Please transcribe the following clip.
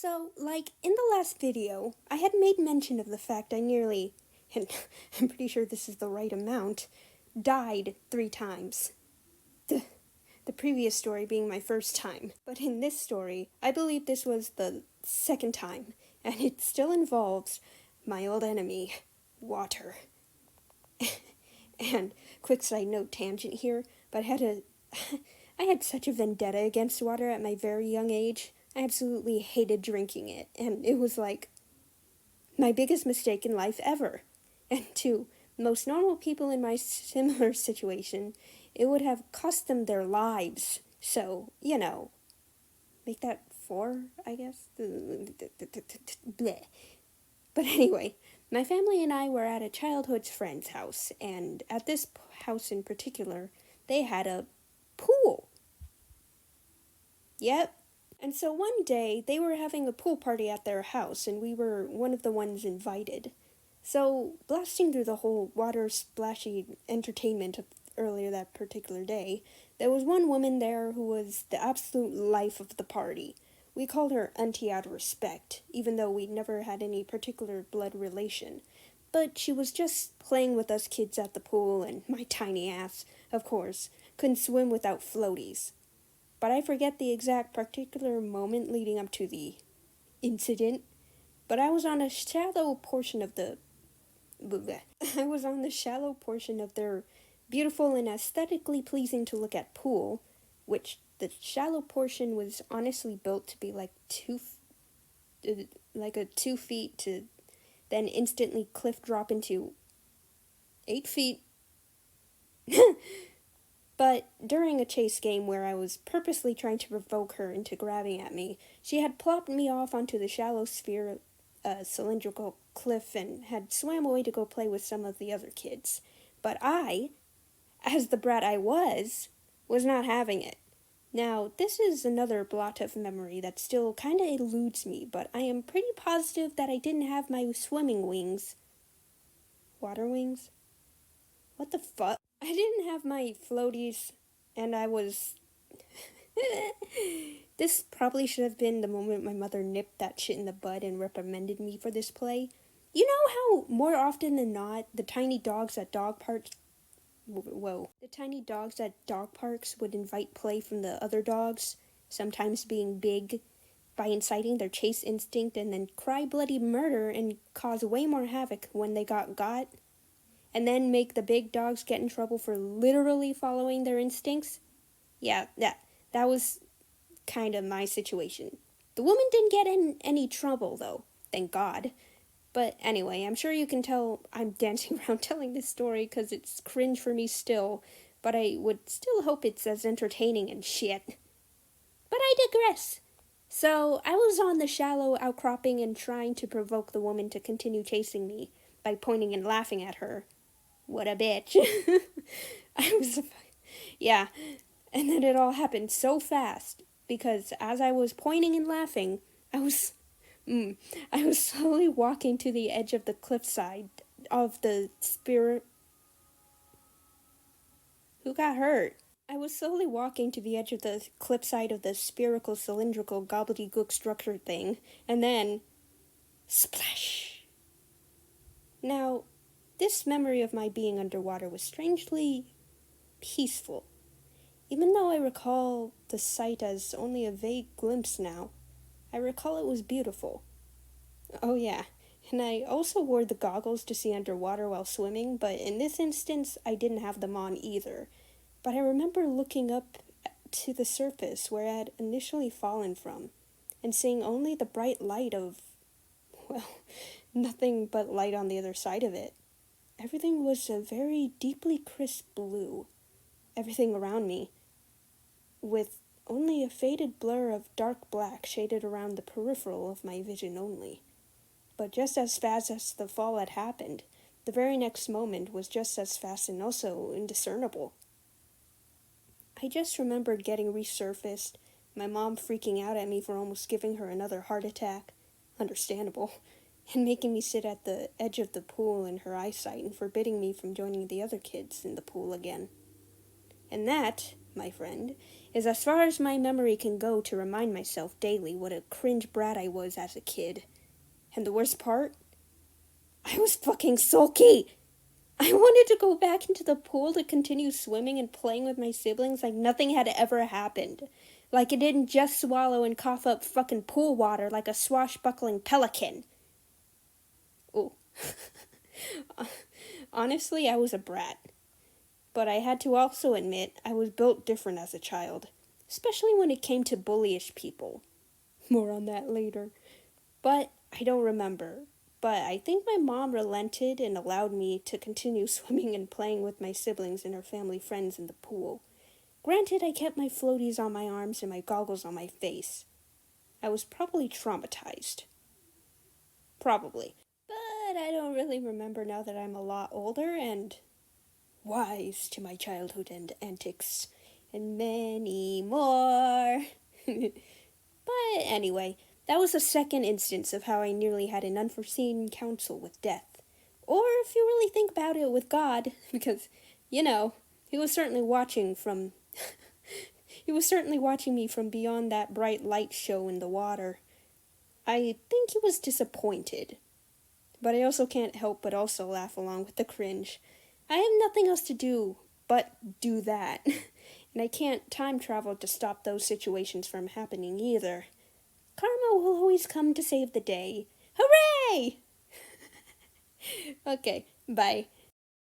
So, in the last video, I had made mention of the fact I nearly, and I'm pretty sure this is the right amount, died 3 times. The previous story being my first time. But in this story, I believe this was the second time, and it still involves my old enemy, water. And, quick side note tangent here, but I had such a vendetta against water at my very young age. I absolutely hated drinking it, and it was like my biggest mistake in life ever. And to most normal people in my similar situation, it would have cost them their lives. So, make that 4, I guess? Bleh. But anyway, my family and I were at a childhood friend's house, and at this house in particular, they had a pool. Yep. And so one day, they were having a pool party at their house, and we were one of the ones invited. So, blasting through the whole water splashy entertainment of earlier that particular day, there was one woman there who was the absolute life of the party. We called her Auntie out of respect, even though we never had any particular blood relation. But she was just playing with us kids at the pool, and my tiny ass, of course, couldn't swim without floaties. But I forget the exact particular moment leading up to the incident, but I was on a shallow portion of the their beautiful and aesthetically pleasing to look at pool, which the shallow portion was honestly built to be like 2 feet to then instantly cliff drop into 8 feet. But during a chase game where I was purposely trying to provoke her into grabbing at me, she had plopped me off onto the shallow cylindrical cliff and had swam away to go play with some of the other kids. But I, as the brat I was not having it. Now, this is another blot of memory that still kinda eludes me, but I am pretty positive that I didn't have my swimming wings. Water wings? What the fuck? I didn't have my floaties, and I was... This probably should have been the moment my mother nipped that shit in the bud and reprimanded me for this play. You know how, more often than not, the tiny dogs at dog parks would invite play from the other dogs, sometimes being big, by inciting their chase instinct and then cry bloody murder and cause way more havoc when they got, and then make the big dogs get in trouble for literally following their instincts? Yeah, that was kind of my situation. The woman didn't get in any trouble, though, thank God. But anyway, I'm sure you can tell I'm dancing around telling this story because it's cringe for me still, but I would still hope it's as entertaining and shit. But I digress. So, I was on the shallow outcropping and trying to provoke the woman to continue chasing me by pointing and laughing at her. What a bitch. Yeah, and then it all happened so fast, because as I was pointing and laughing, I was slowly walking to the edge of the cliffside of the Who got hurt? I was slowly walking to the edge of the cliffside of the spherical, cylindrical, gobbledygook structure thing, and then... splash! Now, this memory of my being underwater was strangely peaceful. Even though I recall the sight as only a vague glimpse now, I recall it was beautiful. Oh yeah, and I also wore the goggles to see underwater while swimming, but in this instance, I didn't have them on either. But I remember looking up to the surface where I had initially fallen from, and seeing only the bright light of, nothing but light on the other side of it. Everything was a very deeply crisp blue. Everything around me, with only a faded blur of dark black shaded around the peripheral of my vision only. But just as fast as the fall had happened, the very next moment was just as fast and also indiscernible. I just remembered getting resurfaced, my mom freaking out at me for almost giving her another heart attack, understandable, and making me sit at the edge of the pool in her eyesight and forbidding me from joining the other kids in the pool again. And that my friend, is as far as my memory can go to remind myself daily what a cringe brat I was as a kid. And the worst part? I was fucking sulky! I wanted to go back into the pool to continue swimming and playing with my siblings like nothing had ever happened. Like I didn't just swallow and cough up fucking pool water like a swashbuckling pelican. Oh. Honestly, I was a brat. But I had to also admit I was built different as a child, especially when it came to bullyish people. More on that later. But I don't remember. But I think my mom relented and allowed me to continue swimming and playing with my siblings and her family friends in the pool. Granted, I kept my floaties on my arms and my goggles on my face. I was probably traumatized. Probably. But I don't really remember now that I'm a lot older and wise to my childhood and antics, and many more. But anyway, that was the second instance of how I nearly had an unforeseen encounter with death. Or, if you really think about it, with God, because, he was certainly watching from... he was certainly watching me from beyond that bright light show in the water. I think he was disappointed. But I also can't help but also laugh along with the cringe. I have nothing else to do but do that. And I can't time travel to stop those situations from happening either. Karma will always come to save the day. Hooray! Okay, bye.